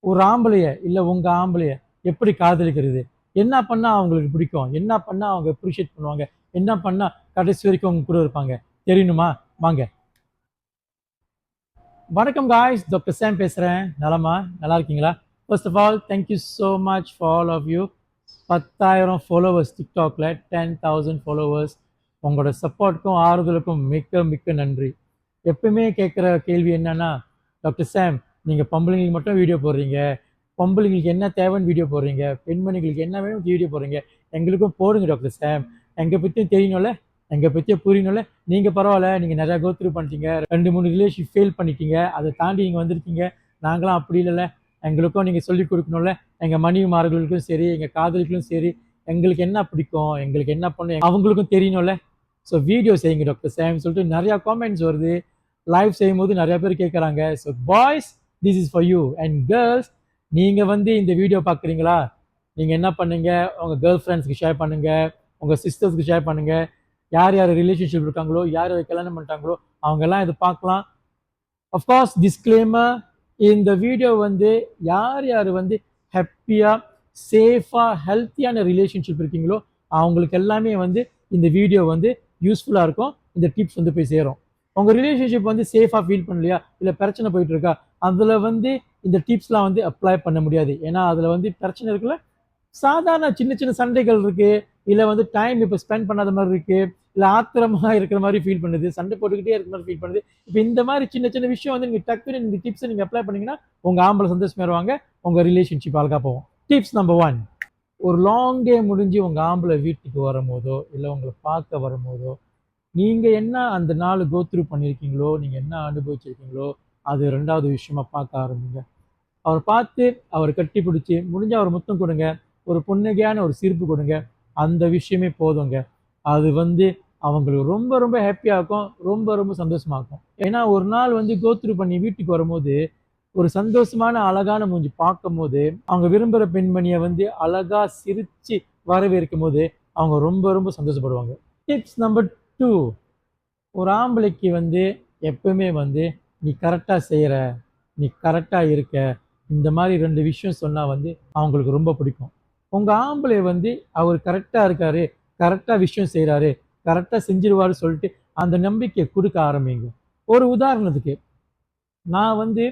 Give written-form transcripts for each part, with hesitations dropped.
ஒரு ஆம்பளைய இல்லை உங்கள் ஆம்பளைய எப்படி காதலிக்கிறது, என்ன பண்ணால் அவங்களுக்கு பிடிக்கும், என்ன பண்ணால் அவங்க அப்ரிஷியேட் பண்ணுவாங்க, என்ன பண்ணால் கடைசி வரைக்கும் அவங்க கூட இருப்பாங்க தெரியணுமா? வாங்க. வணக்கம் காய்ஸ், டாக்டர் சாம் பேசுகிறேன். நலமா? நல்லா இருக்கீங்களா? First of all thank you so much for all of you. 10,000 followers டிக்டாக்ல, 10,000 ஃபாலோவர்ஸ். உங்களோட சப்போர்ட்டுக்கும் ஆறுதலுக்கும் மிக்க மிக்க நன்றி. எப்பவுமே கேட்குற கேள்வி என்னன்னா, டாக்டர் சாம் நீங்கள் பொம்பளைங்களுக்கு மட்டும் வீடியோ போடுறீங்க, பொம்பளைங்களுக்கு என்ன தேவைன்னு வீடியோ போடுறீங்க, பெண்மணிகளுக்கு என்ன வேணும் வீடியோ போடுறீங்க, எங்களுக்கும் போடுங்க டாக்டர் சாம், எங்கள் பற்றியும் தெரியணும்ல, எங்கள் பற்றியும் புரியணும்ல. நீங்கள் பரவாயில்ல, நீங்கள் நிறையா கோத்ரூ பண்ணிட்டீங்க, 2-3 ரிலேஷன் ஃபெயில் பண்ணிட்டீங்க, அதை தாண்டி நீங்கள் வந்திருக்கீங்க. நாங்களாம் அப்படி இல்லைல்ல, எங்களுக்கும் நீங்கள் சொல்லிக் கொடுக்கணும்ல. எங்கள் மனைவிமார்களுக்கும் சரி, எங்கள் காதலிகளும் சரி, எங்களுக்கு என்ன பிடிக்கும், எங்களுக்கு என்ன பண்ணும் அவங்களுக்கும் தெரியணும்ல. ஸோ வீடியோ செய்யுங்க டாக்டர் சாம் சொல்லிட்டு நிறையா காமெண்ட்ஸ் வருது. லைவ் செய்யும் போது நிறைய பேர் கேட்குறாங்க. So boys, this is for you. And girls, நீங்கள் வந்து இந்த வீடியோ பார்க்குறீங்களா, நீங்கள் என்ன பண்ணுங்க, உங்கள் கேர்ள் ஃப்ரெண்ட்ஸ்க்கு ஷேர் பண்ணுங்கள், உங்கள் சிஸ்டர்ஸ்க்கு ஷேர் பண்ணுங்கள். யார் யார் ரிலேஷன்ஷிப் இருக்காங்களோ, யார் யார் கல்யாணம் பண்ணிட்டாங்களோ அவங்கெல்லாம் இது பார்க்கலாம். அஃப்கோர்ஸ் டிஸ்க்ளைமர், இந்த வீடியோ வந்து யார் யார் வந்து ஹாப்பியாக சேஃபாக ஹெல்த்தியான ரிலேஷன்ஷிப் இருக்கீங்களோ அவங்களுக்கு எல்லாமே வந்து இந்த வீடியோ வந்து யூஸ்ஃபுல்லாக இருக்கும். இந்த டிப்ஸ் வந்து போய் சேரும். உங்கள் ரிலேஷன்ஷிப் வந்து சேஃபாக ஃபீல் பண்ணலையா, இல்லை பிரச்சனை போயிட்டு இருக்கா, அதில் வந்து இந்த டிப்ஸ்லாம் வந்து அப்ளை பண்ண முடியாது. ஏன்னா அதில் வந்து பிரச்சனை இருக்குல்ல, சாதாரண சின்ன சின்ன சண்டைகள் இருக்குது, இல்லை வந்து டைம் இப்போ ஸ்பெண்ட் பண்ணாத மாதிரி இருக்குது, இல்லை ஆத்திரமாக இருக்கிற மாதிரி ஃபீல் பண்ணுது, சண்டை போட்டுக்கிட்டே இருக்கிற மாதிரி ஃபீல் பண்ணுது. இப்போ இந்த மாதிரி சின்ன சின்ன விஷயம் வந்து நீங்கள் டக்குன்னு இந்த டிப்ஸை நீங்கள் அப்ளை பண்ணிங்கன்னா உங்கள் ஆம்பளை சந்தோஷமாக வருவாங்க, உங்கள் ரிலேஷன்ஷிப் அழகாக போகும். டிப்ஸ் நம்பர் 1, ஒரு லாங் டே முடிஞ்சு உங்கள் ஆம்பளை வீட்டுக்கு வரும்போதோ இல்லை உங்களை பார்க்க வரும்போதோ நீங்கள் என்ன அந்த நாள் கோத்ரூ பண்ணியிருக்கீங்களோ, நீங்கள் என்ன அனுபவிச்சிருக்கீங்களோ அது 2வது விஷயமா பார்க்க ஆரம்பிங்க. அவர் பார்த்து அவரை கட்டி பிடிச்சி முடிஞ்ச அவர் முத்தம் கொடுங்க, ஒரு புன்னகையான ஒரு சிரிப்பு கொடுங்க. அந்த விஷயமே போதுங்க. அது வந்து அவங்களுக்கு ரொம்ப ரொம்ப ஹாப்பியாக இருக்கும், ரொம்ப ரொம்ப சந்தோஷமா இருக்கும். ஏன்னா ஒரு நாள் வந்து கோத்ரூ பண்ணி வீட்டுக்கு வரும்போது ஒரு சந்தோஷமான அழகான மூஞ்சி பார்க்கும் போது, அவங்க விரும்புகிற பெண்மணியை வந்து அழகா சிரிச்சு வரவேற்கும் போது அவங்க ரொம்ப ரொம்ப சந்தோஷப்படுவாங்க. டிப்ஸ் நம்பர் 2, ஒரு ஆம்பளைக்கு வந்து எப்பவுமே வந்து நீ கரெக்டாக செய்கிற, நீ கரெக்டாக இருக்க, இந்த மாதிரி 2 விஷயம் சொன்னால் வந்து அவங்களுக்கு ரொம்ப பிடிக்கும். உங்கள் ஆம்பளை வந்து அவர் கரெக்டாக இருக்காரு, கரெக்டாக விஷயம் செய்கிறாரு, கரெக்டாக செஞ்சிருவாரு சொல்லிட்டு அந்த நம்பிக்கையை கொடுக்க ஆரம்பிங்க. ஒரு உதாரணத்துக்கு, நான் வந்து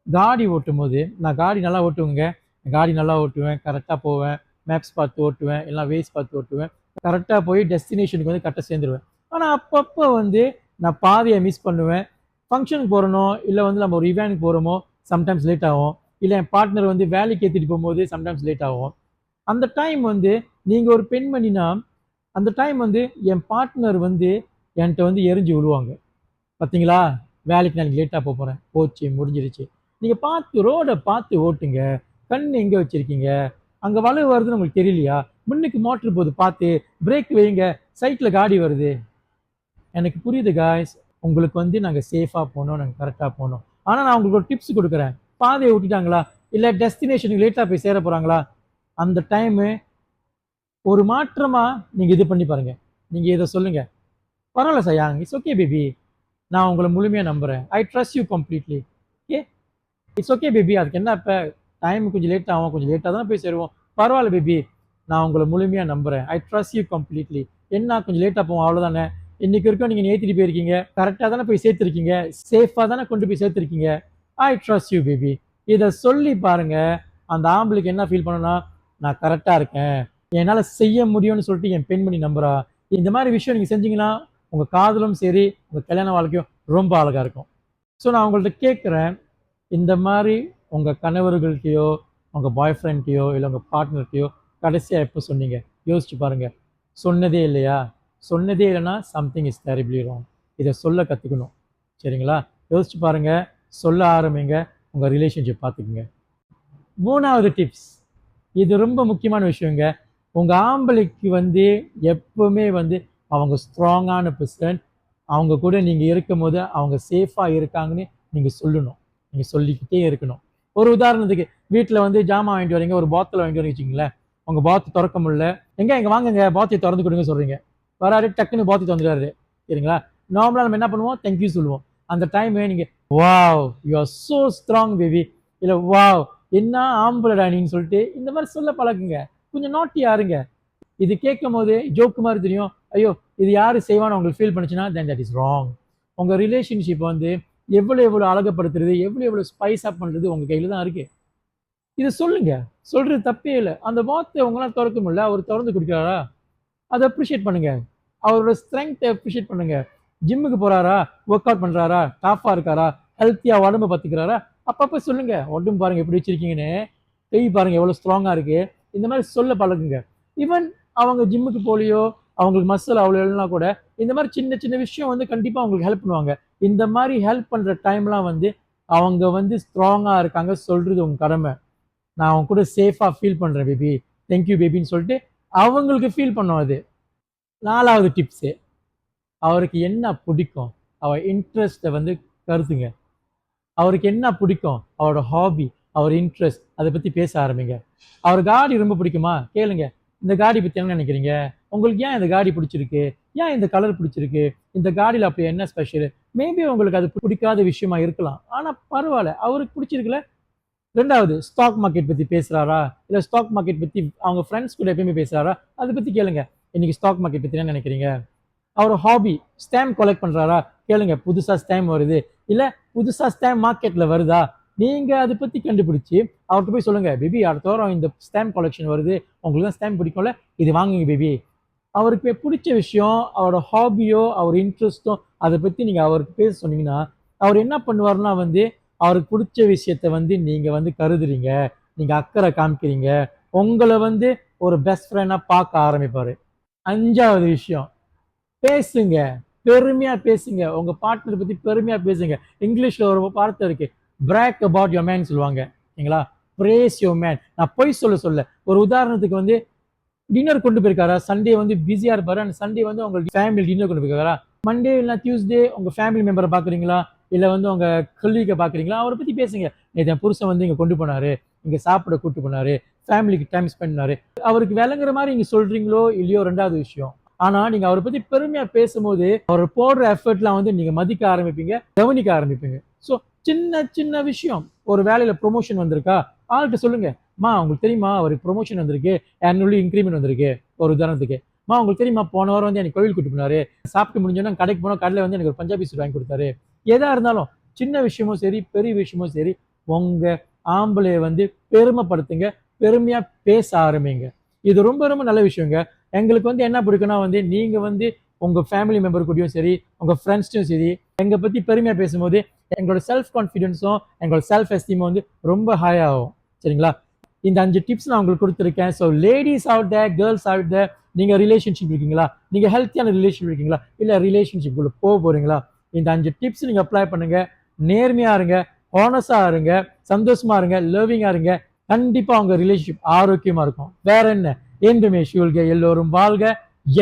காடி ஓட்டும் போது, நான் காடி நல்லா ஓட்டுவேங்க, காடி நல்லா ஓட்டுவேன், கரெக்டாக போவேன், மேப்ஸ் பார்த்து ஓட்டுவேன், எல்லாம் வேஸ் பார்த்து ஓட்டுவேன், கரெக்டாக போய் டெஸ்டினேஷனுக்கு வந்து கரெக்டாக சேர்ந்துருவேன். ஆனால் அப்பப்போ வந்து நான் பாதையை மிஸ் பண்ணுவேன். ஃபங்க்ஷனுக்கு போகிறனோ இல்லை வந்து நம்ம ஒரு இவெண்ட்டுக்கு போகிறோமோ சம்டைம்ஸ் லேட் ஆகும், இல்லை என் பார்ட்னர் வந்து வேலைக்கு ஏற்றிட்டு போகும்போது சம்டைம்ஸ் லேட் ஆகும். அந்த டைம் வந்து நீங்கள் ஒரு பெண்மணினா அந்த டைம் வந்து என் பார்ட்னர் வந்து என்கிட்ட வந்து எரிஞ்சு விழுவாங்க. பார்த்தீங்களா, வேலைக்கு நான் லேட்டாக போகிறேன், போச்சு முடிஞ்சிருச்சு. நீங்கள் பார்த்து ரோடை பார்த்து ஓட்டுங்க, கண் எங்கே வச்சுருக்கீங்க, அங்கே வளைவு வருதுன்னு உங்களுக்கு தெரியலையா, முன்னுக்கு மோட்ரு போகுது பார்த்து பிரேக் வைங்க, சைட்டில் காடி வருது. எனக்கு புரியுது காய்ஸ், உங்களுக்கு வந்து நாங்கள் சேஃபாக போகணும், நாங்கள் கரெக்டாக போகணும். ஆனால் நான் உங்களுக்கு ஒரு டிப்ஸ் கொடுக்குறேன். பாதையை விட்டுட்டாங்களா, இல்லை டெஸ்டினேஷனுக்கு லேட்டாக போய் சேர போகிறாங்களா, அந்த டைமு ஒரு மாற்றமாக நீங்கள் இது பண்ணி பாருங்கள். நீங்கள் இதை சொல்லுங்கள், பரவாயில்ல சயாங், இட்ஸ் ஓகே பேபி, நான் உங்களை முழுமையாக நம்புகிறேன், I trust you completely. Okay, it's okay baby, அதுக்கு என்ன இப்போ டைம் கொஞ்சம் லேட் ஆகும், கொஞ்சம் லேட்டாக தானே போய் சேருவோம், பரவாயில்ல பேபி, நான் உங்களை முழுமையாக நம்புகிறேன், ஐ ட்ரஸ்ட் யூ கம்ப்ளீட்லி. என்ன கொஞ்சம் லேட்டாக போவோம் அவ்வளோதானே, இன்றைக்கி வரைக்கும் நீங்கள் ஏற்றிட்டு போயிருக்கீங்க, கரெக்டாக தானே போய் சேர்த்துருக்கீங்க, சேஃபாக தானே கொண்டு போய் சேர்த்துருக்கீங்க, ஐ ட்ரஸ்ட் யூ பேபி. இதை சொல்லி பாருங்கள், அந்த ஆம்பளுக்கு என்ன ஃபீல் பண்ணணும்னா, நான் கரெக்டாக இருக்கேன், என்னால் செய்ய முடியும்னு சொல்லிட்டு என் பெண்மணி நம்புறா. இந்த மாதிரி விஷயம் நீங்கள் செஞ்சீங்கன்னா உங்கள் காதலும் சரி, உங்கள் கல்யாண வாழ்க்கையும் ரொம்ப அழகாக இருக்கும். ஸோ நான் உங்கள்கிட்ட கேட்குறேன், இந்த மாதிரி உங்கள் கணவர்கள்ட்டையோ, உங்கள் பாய் ஃப்ரெண்ட்டையோ, இல்லை உங்கள் பார்ட்னர்கிட்டையோ கடைசியாக எப்போ சொன்னீங்க? யோசிச்சு பாருங்கள். சொன்னதே இல்லையா? சொன்னதே இல்லைன்னா சம்திங் இஸ் டெரிபிளி ராங். இதை சொல்ல கற்றுக்கணும், சரிங்களா? யோசிச்சு பாருங்கள், சொல்ல ஆரம்பிங்க, உங்கள் ரிலேஷன்ஷிப் பார்த்துக்குங்க. 3வது டிப்ஸ், இது ரொம்ப முக்கியமான விஷயங்க. உங்கள் ஆம்பளைக்கு வந்து எப்பவுமே வந்து அவங்க ஸ்ட்ராங்கான பர்சன், அவங்க கூட நீங்கள் இருக்கும் போது அவங்க சேஃபாக இருக்காங்கன்னு நீங்கள் சொல்லணும், நீங்கள் சொல்லிக்கிட்டே இருக்கணும். ஒரு உதாரணத்துக்கு, வீட்டில் வந்து ஜாமான் வாங்கிட்டு வரீங்க, ஒரு பாத்தில் வாங்கிட்டு வரீங்க வச்சுங்களேன், உங்கள் பாத்து திறக்க முடியல, எங்கே வாங்குங்க பாத்தியை திறந்து கொடுங்க சொல்கிறீங்க, வராரு டக்குன்னு பாத்தி திறந்துடுறாரு, சரிங்களா? நார்மலாக நம்ம என்ன பண்ணுவோம், தேங்க்யூ சொல்லுவோம். அந்த டைம் நீங்கள் wow you are so strong baby, இல்லை வாவ் என்ன ஆம்பளடா நீன்னு சொல்லிட்டு இந்த மாதிரி சொல்ல பழகுங்க. கொஞ்சம் நாட்டியா இருங்க. இது கேட்கும் போது ஜோக்கு மாதிரி தெரியும். ஐயோ இது யாரு செய்வான்னு உங்களுக்கு ஃபீல் பண்ணுச்சுன்னா then that is wrong. உங்க ரிலேஷன்ஷிப் வந்து எவ்வளவு அழகுபடுத்துறது, எவ்வளவு ஸ்பைஸ் அப் பண்றது உங்க கையில தான் இருக்கு. இத சொல்லுங்க. சொல்றது தப்பே இல்ல. அந்த வார்த்தைய உங்களால தொறக்க முடியல. அவர் தொறந்து குடுக்குறாரா? அத அப்ரிஷியேட் பண்ணுங்க. அவரோட ஸ்ட்ரெங்த் அப்ரிஷியேட் பண்ணுங்க. ஜிம்முக்கு போறாரா? ஒர்க் அவுட் பண்றாரா? டாஃபா இருக்காரா? ஹெல்த்தியா உடம்ப பாத்துக்கிறாரா? அப்பப்ப சொல்லுங்க. உடம்பு பாருங்க எப்படி வச்சிருக்கீங்கன்னு. கை பாருங்க எவ்வளவு ஸ்ட்ராங்கா இருக்கு. இந்த மாதிரி சொல்ல பழகுங்க. ஈவன் அவங்க ஜிம்முக்கு போலியோ, அவங்களுக்கு மசில் அவ்வளோ இல்லைனா கூட இந்த மாதிரி சின்ன சின்ன விஷயம் வந்து கண்டிப்பா அவங்களுக்கு ஹெல்ப் பண்ணுவாங்க. இந்த மாதிரி ஹெல்ப் பண்ற டைம்லாம் வந்து அவங்க வந்து ஸ்ட்ராங்கா இருக்காங்க சொல்றது உங்க கடமை. நான் அவங்க கூட சேஃபா ஃபீல் பண்றேன் பேபி. தேங்க்யூ பேபின்னு சொல்லிட்டு அவங்களுக்கு ஃபீல் பண்ணும் அது. 4வது டிப்ஸு, அவருக்கு என்ன பிடிக்கும்? அவர் இன்ட்ரெஸ்ட்ட வந்து கருதுங்க. அவருக்கு என்ன பிடிக்கும்? அவரோட ஹாபி, அவர் இன்ட்ரெஸ்ட் அத பத்தி பேச ஆரம்பிங்க. அவர் காடி ரொம்ப பிடிக்குமா? கேளுங்க. இந்த காடி பத்தி என்ன நினைக்கிறீங்க? உங்களுக்கு ஏன் இந்த காடி பிடிச்சிருக்கு? ஏன் இந்த கலர் பிடிச்சிருக்கு? இந்த காடில அப்படி என்ன ஸ்பெஷல்? மேபி உங்களுக்கு அது பிடிக்காத விஷயமா இருக்கலாம். ஆனா பரவால்ல. அவருக்கு பிடிச்சிருக்குல்ல. 2வது ஸ்டாக் மார்க்கெட் பத்தி பேசுறாரா? இல்ல ஸ்டாக் மார்க்கெட் பத்தி அவங்க ஃப்ரெண்ட்ஸ் கூட எப்பயுமே பேசுறாரா? அத பத்தி கேளுங்க. இன்னைக்கு ஸ்டாக் மார்க்கெட் பத்தி என்ன நினைக்கிறீங்க? அவர் ஹாபி ஸ்டாம்ப் கலெக்ட் பண்றாரா? கேளுங்க. புதுசா ஸ்டாம்ப் வருது. இல்ல புதுசா ஸ்டாம்ப் மார்க்கெட்ல வருதா? நீங்க அத பத்தி கண்டுபிடிச்சு அவர்ட்ட போய் சொல்லுங்க. பேபி அடுத்த வாரம் இந்த ஸ்டாம்ப் கலெக்ஷன் வருது. உங்களுக்கு தான் ஸ்டாம்ப் பிடிக்கும்ல? இது வாங்குங்க பேபி. அவருக்கு பிடிச்ச விஷயம், அவரோட ஹாபியோ, அவர் இன்ட்ரெஸ்ட்டோ அத பத்தி நீங்க அவருக்கு பேச சொன்னீங்கன்னா, அவர் என்ன பண்ணுவாருன்னா வந்து, அவருக்கு புடிச்ச விஷயத்த வந்து நீங்க வந்து கருதுறீங்க. நீங்க அக்கறை காமிக்கிறீங்க. உங்கள வந்து ஒரு பெஸ்ட் ஃப்ரெண்டா பார்க்க ஆரம்பிப்பாரு. 5வது விஷயம், பேசுங்க. பெருமையா பேசுங்க. உங்க பார்ட்னர் பத்தி பெருமையா பேசுங்க. இங்கிலீஷ்ல ஒரு வார்த்தை இருக்கு. பிராக் அபவுட் யுவர் மேன் சொல்லுவாங்க. சரிங்களா? Praise your man. நான் பொய் சொல்ல. ஒரு உதாரணத்துக்கு வந்து டின்னர் கொண்டு போயிருக்காரா? சண்டே வந்து பிஸியா இருப்பாரு. அந்த சண்டே வந்து உங்க ஃபேமிலி டின்னர் கொண்டு போயிருக்காரா? மண்டே இல்ல டியூஸ்டே உங்க ஃபேமிலி மெம்பர பார்க்குறீங்களா? இல்ல வந்து உங்க கொலீக்க பார்க்குறீங்களா? அவர பத்தி பேசுங்க. நேத்து என் புருஷன் வந்து இங்க கொண்டு போனாரு. இங்க சாப்பிட கூட்டு போனாரு. ஃபேமிலிக்கு டைம் ஸ்பெண்ட் பண்ணாரு. அவருக்கு விளங்குற மாரி நீங்க சொல்றீங்களோ இல்லையோ 2வது விஷயம். ஆனா நீங்க அவர பத்தி பெருமையா பேசும்போது, அவர் போடுற எஃபர்ட்லாம் வந்து நீங்க மதிக்க ஆரம்பிப்பீங்க, கவனிக்க ஆரம்பிப்பீங்க. ஸோ சின்ன சின்ன விஷயம். ஒரு வேலையில ப்ரொமோஷன் வந்திருக்கா? ஆள்ட்ட சொல்லுங்க. அம்மா உங்களுக்கு தெரியுமா? அவருக்கு ப்ரொமோஷன் வந்திருக்கு. ஆனுவலி இன்கிரிமென்ட் வந்திருக்கு. ஒரு உதாரணத்துக்கு. அம்மா உங்களுக்கு தெரியுமா? போன வாரம் வந்து எனக்கு கோவில் கூட்டு போனாரு. சாப்பிட்டு முடிஞ்சோனே கடைக்கு போனா கடையில வந்து எனக்கு ஒரு பஞ்சாபி சூட் வாங்கி கொடுத்தாரு. எதா இருந்தாலும் சின்ன விஷயமும் சரி, பெரிய விஷயமும் சரி, உங்க ஆம்பளைய வந்து பெருமைப்படுத்துங்க. பெருமையா பேச ஆரம்பிங்க. இது ரொம்ப ரொம்ப நல்ல விஷயங்க. எங்களுக்கு வந்து என்ன பிடிக்கும்னா வந்து நீங்க வந்து உங்க ஃபேமிலி மெம்பர் கூடயும் சரி, உங்க ஃப்ரெண்ட்ஸ்ட்டயும் சரி, எங்க பத்தி பெருமையா பேசும்போது எங்களோட செல்ஃப் கான்ஃபிடன்ஸும், எங்களோட செல்ஃப் எஸ்டீமும் வந்து ரொம்ப ஹை ஆகும். சரிங்களா? இந்த 5 டிப்ஸ் நான் உங்களுக்கு கொடுத்துருக்கேன். So ladies out there, girls out there, நீங்க ரிலேஷன்ஷிப் இருக்கீங்களா? நீங்க ஹெல்த்தியான ரிலேஷன்ஷிப் இருக்கீங்களா? இல்ல ரிலேஷன்ஷிப் குள்ள போறீங்களா? இந்த 5 டிப்ஸ் நீங்க அப்ளை பண்ணுங்க. நேர்மையா இருங்க, ஹானஸ்டா இருங்க, சந்தோஷமா இருங்க, லவ்விங்கா இருங்க. கண்டிப்பா உங்க ரிலேஷன்ஷிப் ஆரோக்கியமா இருக்கும். வேற என்ன? என்றுமே சூழ்க எல்லோரும் வாழ்க.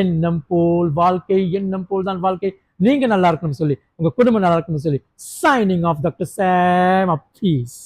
எண்ணம் போல் வாழ்க்கை, எண்ணம் போல் தான் வாழ்க்கை. நீங்க நல்லா இருக்கணும்னு சொல்லி, உங்க குடும்பம் நல்லா இருக்கணும்னு சொல்லி, signing off doctor Sam of piece.